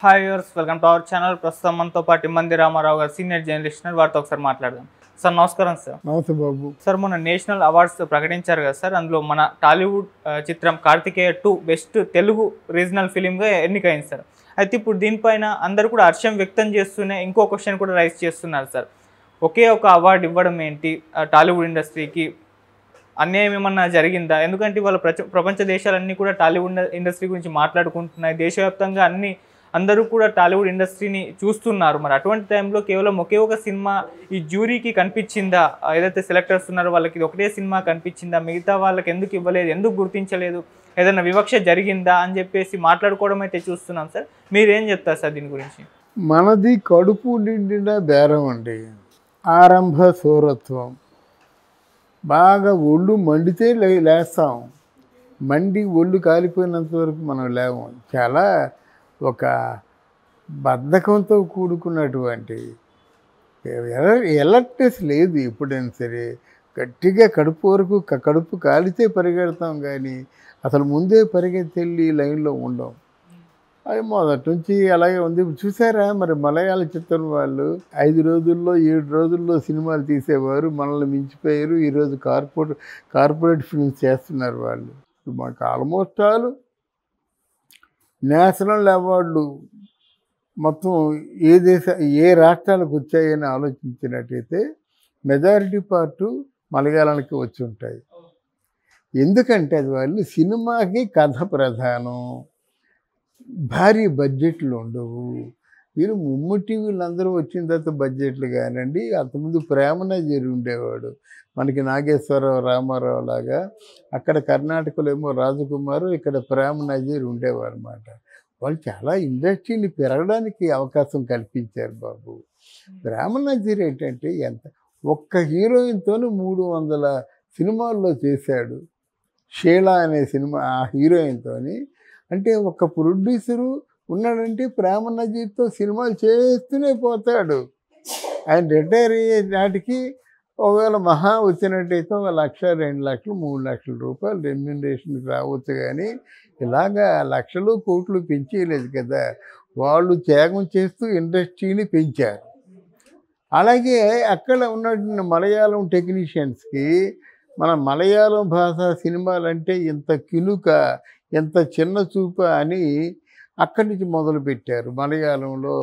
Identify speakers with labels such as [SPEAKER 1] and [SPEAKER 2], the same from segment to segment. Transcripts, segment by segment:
[SPEAKER 1] Hi viewers, welcome to our channel. ప్రస్తుతం మనతో పాటు ఇమ్మంది రామారావు గారు, సీనియర్ జర్నలిస్ట్, వారితో ఒకసారి మాట్లాడదాం. సార్ నమస్కారం. సార్
[SPEAKER 2] నమస్తే బాబు.
[SPEAKER 1] సార్ మొన్న నేషనల్ అవార్డ్స్ ప్రకటించారు కదా సార్, అందులో మన టాలీవుడ్ చిత్రం కార్తికేయ 2 బెస్ట్ తెలుగు రీజనల్ ఫిలింగా ఎన్నికైంది సార్. అయితే ఇప్పుడు దీనిపైన అందరూ కూడా హర్షం వ్యక్తం చేస్తూనే ఇంకో క్వశ్చన్ కూడా రైజ్ చేస్తున్నారు సార్. ఒకే ఒక అవార్డు ఇవ్వడం ఏంటి టాలీవుడ్ ఇండస్ట్రీకి? అన్యాయం ఏమన్నా జరిగిందా? ఎందుకంటే ఇవాళ ప్రపంచ దేశాలన్నీ కూడా టాలీవుడ్ ఇండస్ట్రీ గురించి మాట్లాడుకుంటున్నాయి. దేశవ్యాప్తంగా అందరూ కూడా టాలీవుడ్ ఇండస్ట్రీని చూస్తున్నారు. మరి అటువంటి టైంలో కేవలం ఒకే ఒక సినిమా ఈ జ్యూరీకి కనిపించిందా? ఏదైతే సెలెక్టర్స్ ఉన్నారో వాళ్ళకి ఇది ఒకటే సినిమా కనిపించిందా? మిగతా వాళ్ళకి ఎందుకు ఇవ్వలేదు, ఎందుకు గుర్తించలేదు, ఏదైనా వివక్ష జరిగిందా అని చెప్పేసి మాట్లాడుకోవడం అయితే చూస్తున్నాం సార్. మీరేం చెప్తారు సార్ దీని గురించి?
[SPEAKER 2] మనది కడుపు నిండిన బేరం అండి. ఆరంభ సూరత్వం. బాగా ఒళ్ళు మండితే లేస్తాం, మండి ఒళ్ళు కాలిపోయినంత వరకు మనం లేవం. చాలా ఒక బద్ధకంతో కూడుకున్నటువంటి ఎలర్ట్నెస్ లేదు. ఎప్పుడైనా సరే గట్టిగా కడుపు వరకు కడుపు కాలితే పరిగెడతాం, కానీ అసలు ముందే పరిగెత్తి లైన్లో ఉండం. అది మొదటి నుంచి అలాగే ఉంది. చూసారా మరి మలయాళ చిత్రం వాళ్ళు 5 రోజుల్లో 7 రోజుల్లో సినిమాలు తీసేవారు, మనల్ని మించిపోయారు. ఈరోజు కార్పొరేట్ ఫిల్మ్స్ చేస్తున్నారు వాళ్ళు. మాకు ఆల్మోస్ట్ ఆల్ నేషనల్ అవార్డు మొత్తం ఏ రాష్ట్రాలకు వచ్చాయని ఆలోచించినట్టయితే మెజారిటీ పార్టు మలయాళానికి వచ్చి ఉంటాయి. ఎందుకంటే అది వాళ్ళు సినిమాకి కథ ప్రధానం, భారీ బడ్జెట్లు ఉండవు. వీరు ముమ్ముటి వీళ్ళందరూ వచ్చిన తర్వాత బడ్జెట్లు కానివ్వండి. అంతకుముందు ప్రేమనజీర్ ఉండేవాడు, మనకి నాగేశ్వరరావు రామారావు లాగా. అక్కడ కర్ణాటకలో ఏమో రాజకుమారు, ఇక్కడ ప్రేమనజీర్ ఉండేవారు అన్నమాట. వాళ్ళు చాలా ఇండస్ట్రీని పెరగడానికి అవకాశం కల్పించారు బాబు. ప్రేమనజీర్ ఏంటంటే ఒక్క హీరోయిన్తో 300 సినిమాల్లో చేశాడు. షీలా అనే సినిమా ఆ హీరోయిన్తో. అంటే ఒక ప్రొడ్యూసరు ఉన్నాడంటే ప్రేమనజీర్తో సినిమాలు చేస్తూనే పోతాడు. ఆయన రిటైర్ అయ్యే నాటికి ఒకవేళ మహా వచ్చినట్టయితే 1 లక్ష, 2 లక్షలు, 3 లక్షల రూపాయలు రెమ్యూనరేషన్కి రావచ్చు. కానీ ఇలాగా లక్షలు కోట్లు పెంచేయలేదు కదా. వాళ్ళు త్యాగం చేస్తూ ఇండస్ట్రీని పెంచారు. అలాగే అక్కడ ఉన్నటువంటి మలయాళం టెక్నీషియన్స్కి మన మలయాళం భాష సినిమాలంటే ఇంత కినుక, ఎంత చిన్న చూప అని అక్కడి నుంచి మొదలుపెట్టారు. మలయాళంలో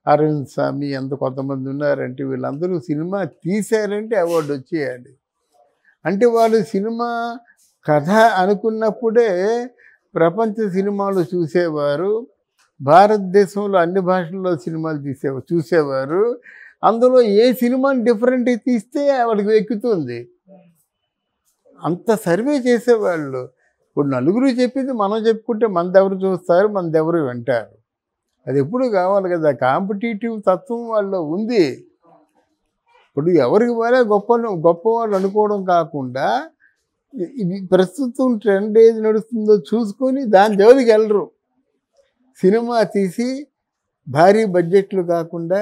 [SPEAKER 2] అరవింద్ స్వామి కొంతమంది ఉన్నారంటే వీళ్ళందరూ సినిమా తీశారంటే అవార్డు వచ్చేయాలి. అంటే వాళ్ళు సినిమా కథ అనుకున్నప్పుడే ప్రపంచ సినిమాలు చూసేవారు. భారతదేశంలో అన్ని భాషల్లో సినిమాలు చూసేవారు. అందులో ఏ సినిమాని డిఫరెంట్ తీస్తే వాళ్ళకి ఎక్కుతుంది. అంత సర్వే చేసేవాళ్ళు. ఇప్పుడు నలుగురు చెప్పింది మనం చెప్పుకుంటే మనదెవరు చూస్తారు, మనదెవరు వింటారు. అది ఎప్పుడు కావాలి కదా. కాంపిటేటివ్ తత్వం వాళ్ళలో ఉంది. ఇప్పుడు ఎవరికి వాళ్ళే గొప్పవాళ్ళు అనుకోవడం కాకుండా ఇది ప్రస్తుతం ట్రెండ్ ఏది నడుస్తుందో చూసుకొని దాని జోలికి వెళ్ళరు. సినిమా తీసి భారీ బడ్జెట్లు కాకుండా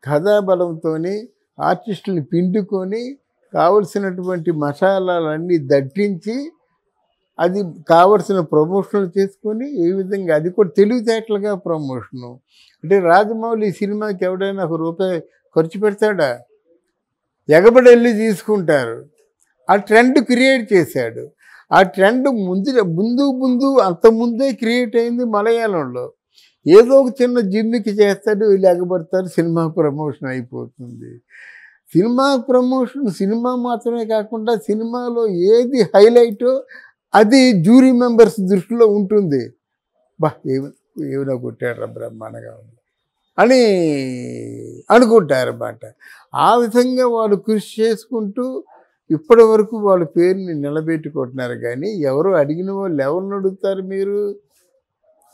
[SPEAKER 2] కథాబలంతో ఆర్టిస్టులు పిండుకొని కావలసినటువంటి మసాలాలన్నీ దట్టించి అది కావలసిన ప్రమోషన్లు చేసుకొని ఈ విధంగా అది కూడా తెలివితేటలుగా ప్రమోషను. అంటే రాజమౌళి ఈ సినిమాకి ఎవడైనా ₹1 ఖర్చు పెడతాడా? ఎగబడి వెళ్ళి తీసుకుంటారు. ఆ ట్రెండ్ క్రియేట్ చేశాడు. ఆ ట్రెండ్ ముందు అంతకుముందే క్రియేట్ అయింది మలయాళంలో. ఏదో ఒక చిన్న జిమ్మికి చేస్తాడు, వీళ్ళు ఎగబడతారు, సినిమా ప్రమోషన్ అయిపోతుంది. సినిమా ప్రమోషన్ సినిమా మాత్రమే కాకుండా సినిమాలో ఏది హైలైటో అది జ్యూరీ మెంబర్స్ దృష్టిలో ఉంటుంది. ఏమైనా కొట్టాడు బ్రహ్మాండంగా ఉంది అని అనుకుంటారన్నమాట. ఆ విధంగా వాళ్ళు కృషి చేసుకుంటూ ఇప్పటి వరకు వాళ్ళ పేరుని నిలబెట్టుకుంటున్నారు. కానీ ఎవరు అడిగిన వాళ్ళు ఎవరిని అడుగుతారు? మీరు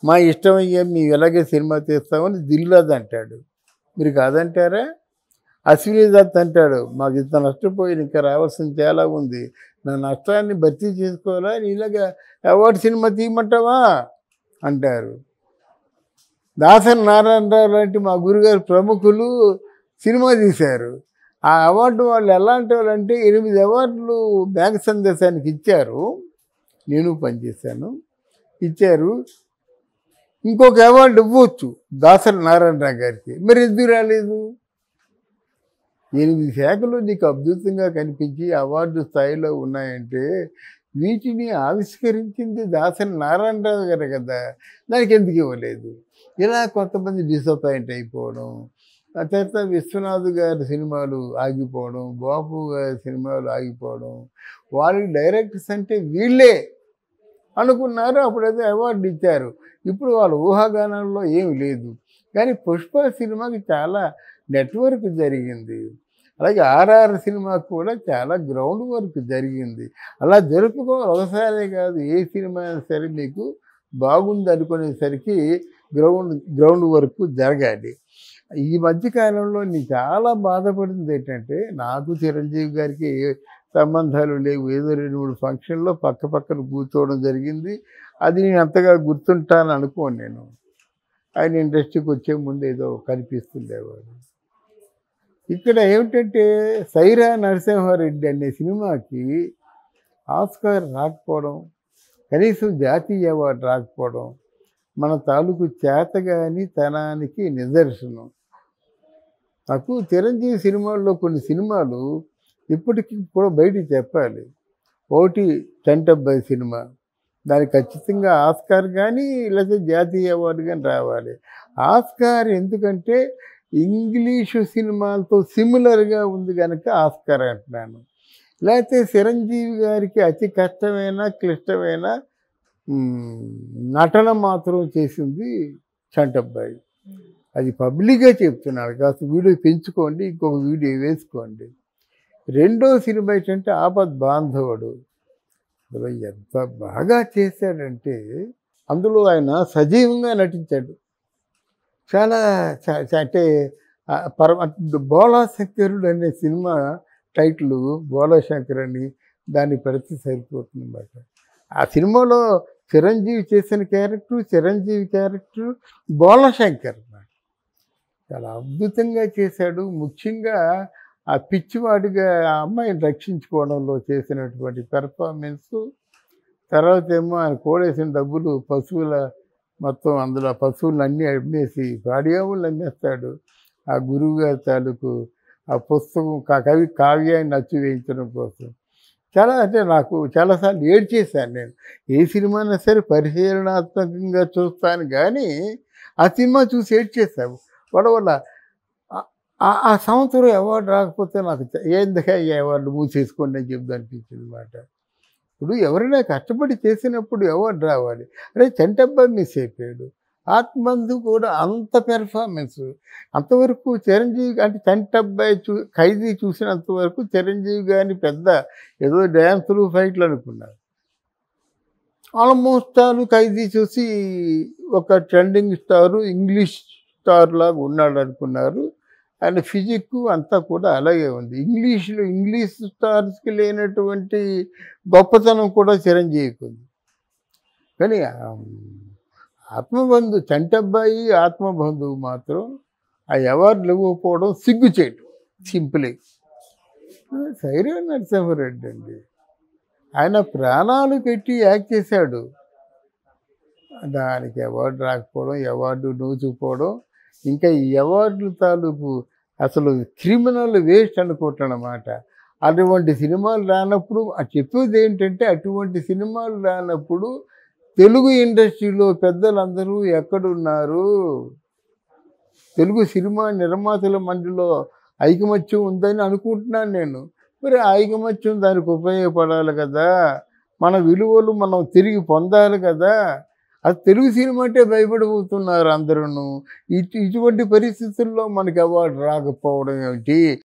[SPEAKER 2] మా ఇష్టం అయ్యా, మేము ఎలాగే సినిమా తీస్తామని దిల్రాజు అంటాడు. మీరు కాదంటారా? అశ్విని దత్ అంటాడు, మాకు ఇంత నష్టపోయి ఇంకా రావాల్సింది చాలా ఉంది, నా నష్టాన్ని భర్తీ చేసుకోవాలా, ఇలాగా అవార్డు సినిమా తీయమంటావా అంటారు. దాసరి నారాయణరావు లాంటి మా గురుగారు ప్రముఖులు సినిమా తీశారు. ఆ అవార్డు వాళ్ళు ఎలాంటి వాళ్ళంటే 8 అవార్డులు బ్యాంక్ సందేశానికి ఇచ్చారు. నేను పనిచేశాను, ఇచ్చారు. ఇంకొక అవార్డు ఇవ్వచ్చు దాసరి నారాయణరావు గారికి, మరి ఎందుకు రాలేదు? 8 శాఖలు నీకు అద్భుతంగా కనిపించి అవార్డు స్థాయిలో ఉన్నాయంటే వీటిని ఆవిష్కరించింది దాసరి నారాయణరావు గారు కదా, దానికి ఎందుకు ఇవ్వలేదు? ఇలా కొంతమంది డిసప్పాయింట్ అయిపోవడం, ఆ తర్వాత విశ్వనాథ్ గారి సినిమాలు ఆగిపోవడం, బాపు గారి సినిమాలు ఆగిపోవడం, వాళ్ళకి డైరెక్టర్స్ అంటే వీళ్ళే అనుకున్నారు, అప్పుడైతే అవార్డు ఇచ్చారు. ఇప్పుడు వాళ్ళ ఊహాగానాల్లో ఏమి లేదు. కానీ పుష్ప సినిమాకి చాలా నెట్వర్క్ జరిగింది, అలాగే ఆర్ఆర్ సినిమాకు కూడా చాలా గ్రౌండ్ వర్క్ జరిగింది. అలా జరుపుకోవాలి, ఒకసారే కాదు, ఏ సినిమా అయినా సరే మీకు బాగుంది అనుకునేసరికి గ్రౌండ్ వర్క్ జరగాలి. ఈ మధ్యకాలంలో నేను చాలా బాధపడింది ఏంటంటే, నాకు చిరంజీవి గారికి ఏ సంబంధాలు లేవు, ఏదో 2-3 ఫంక్షన్లో పక్కన కూర్చోవడం జరిగింది. అది నేను అంతగా గుర్తుంటాను అనుకోను. నేను ఆయన ఇండస్ట్రీకి వచ్చే ముందు ఏదో కనిపిస్తుండేవాడు. ఇక్కడ ఏమిటంటే సైరా నరసింహారెడ్డి అనే సినిమాకి ఆస్కార్ రాకపోవడం, కనీసం జాతీయ అవార్డు రాకపోవడం మన తాలూకు చేతగాని తనానికి నిదర్శనం. నాకు చిరంజీవి సినిమాల్లో కొన్ని సినిమాలు ఇప్పటికీ కూడా బయటికి చెప్పాలి. ఒకటి చంటబ్బాయి సినిమా, దానికి ఖచ్చితంగా ఆస్కార్ కానీ లేకపోతే జాతీయ అవార్డు కానీ రావాలి. ఆస్కార్ ఎందుకంటే ఇంగ్లీషు సినిమాలతో సిమిలర్గా ఉంది కనుక ఆస్కార్ అంటున్నాను. లేకపోతే చిరంజీవి గారికి అతి కష్టమైన క్లిష్టమైన నటన మాత్రం చేసింది చంటబ్బాయి. అది పబ్లిక్గా చెప్తున్నాడు, కాస్త వీడియో పెంచుకోండి, ఇంకొక వీడియో వేసుకోండి. రెండో సినిమా ఏంటంటే ఆపద్ బాంధవుడు. అసలు ఎంత బాగా చేశాడంటే అందులో ఆయన సజీవంగా నటించాడు. చాలా అంటే బోళాశంకరుడు అనే సినిమా టైటిల్ బోళాశంకర్ అని దాన్ని పెడితే సరిపోతుంది అన్నమాట. ఆ సినిమాలో చిరంజీవి చేసిన క్యారెక్టర్ బోళాశంకర్ అన్నమాట. చాలా అద్భుతంగా చేశాడు. ముఖ్యంగా ఆ పిచ్చివాడిగా ఆ అమ్మాయిని రక్షించుకోవడంలో చేసినటువంటి పెర్ఫార్మెన్సు, తర్వాత ఏమో ఆయన కూడేసిన డబ్బులు పశువుల మొత్తం అందులో పశువులను అన్నీ అమ్మేసి పాడియావులను అమ్మేస్తాడు. ఆ గురువుగారి తాలూకు ఆ పుస్తకం కవి కావ్యాన్ని నచ్చు వేయించడం కోసం అంటే నాకు చాలాసార్లు ఏడ్చేశాను. నేను ఏ సినిమానా సరే పరిశీలనాత్మకంగా చూస్తాను, కానీ ఆ సినిమా చూసి ఏడ్చేశాను. వల్ల ఆ సంవత్సరం అవార్డు రాకపోతే నాకు ఏందుక ఈ అవార్డు మూసేసుకోండి అని చెప్దు అనిపించింది అన్నమాట. ఇప్పుడు ఎవరైనా కష్టపడి చేసినప్పుడు అవార్డు రావాలి. అదే చంటబ్బాయి మిస్ అయిపోయాడు. ఆత్మందు కూడా అంత పెర్ఫార్మెన్స్. అంతవరకు చిరంజీవి అంటే చంటబ్బాయి ఖైదీ చూసినంత వరకు చిరంజీవి గారిని పెద్ద ఏదో డ్యాన్సులు ఫైట్లు అనుకున్నారు. ఆల్మోస్ట్ ఖైదీ చూసి ఒక ట్రెండింగ్ స్టారు, ఇంగ్లీష్ స్టార్ లాగా ఉన్నాడు అనుకున్నారు. ఆయన ఫిజిక్ అంతా కూడా అలాగే ఉంది. ఇంగ్లీష్ స్టార్స్కి లేనటువంటి గొప్పతనం కూడా చిరంజీవికి ఉంది. కానీ ఆత్మబంధు చంటబ్బాయి ఆత్మబంధువు మాత్రం ఆ అవార్డులు ఇవ్వకపోవడం సిగ్గుచేటు. సింపుల్. సైరా నరసింహారెడ్డి అండి, ఆయన ప్రాణాలు పెట్టి యాక్ట్ చేశాడు. దానికి అవార్డు రాకపోవడం, అవార్డు నూచుకుపోవడం, ఇంకా ఈ అవార్డుల తాలూకు అసలు క్రిమినల్ వేస్ట్ అనుకుంటానమాట. అటువంటి సినిమాలు రానప్పుడు చెప్పేది ఏంటంటే, అటువంటి సినిమాలు రానప్పుడు తెలుగు ఇండస్ట్రీలో పెద్దలందరూ ఎక్కడున్నారు? తెలుగు సినిమా నిర్మాతల మండలిలో ఐకమత్యం ఉందని అనుకుంటున్నాను నేను. మరి ఐకమత్యం దానికి ఉపయోగపడాలి కదా, మన విలువలు మనం తిరిగి పొందాలి కదా. అది తెలుగు సినిమా అంటే భయపడిపోతున్నారు అందరూ. ఇటువంటి పరిస్థితుల్లో మనకి అవార్డు రాకపోవడం ఏమిటి?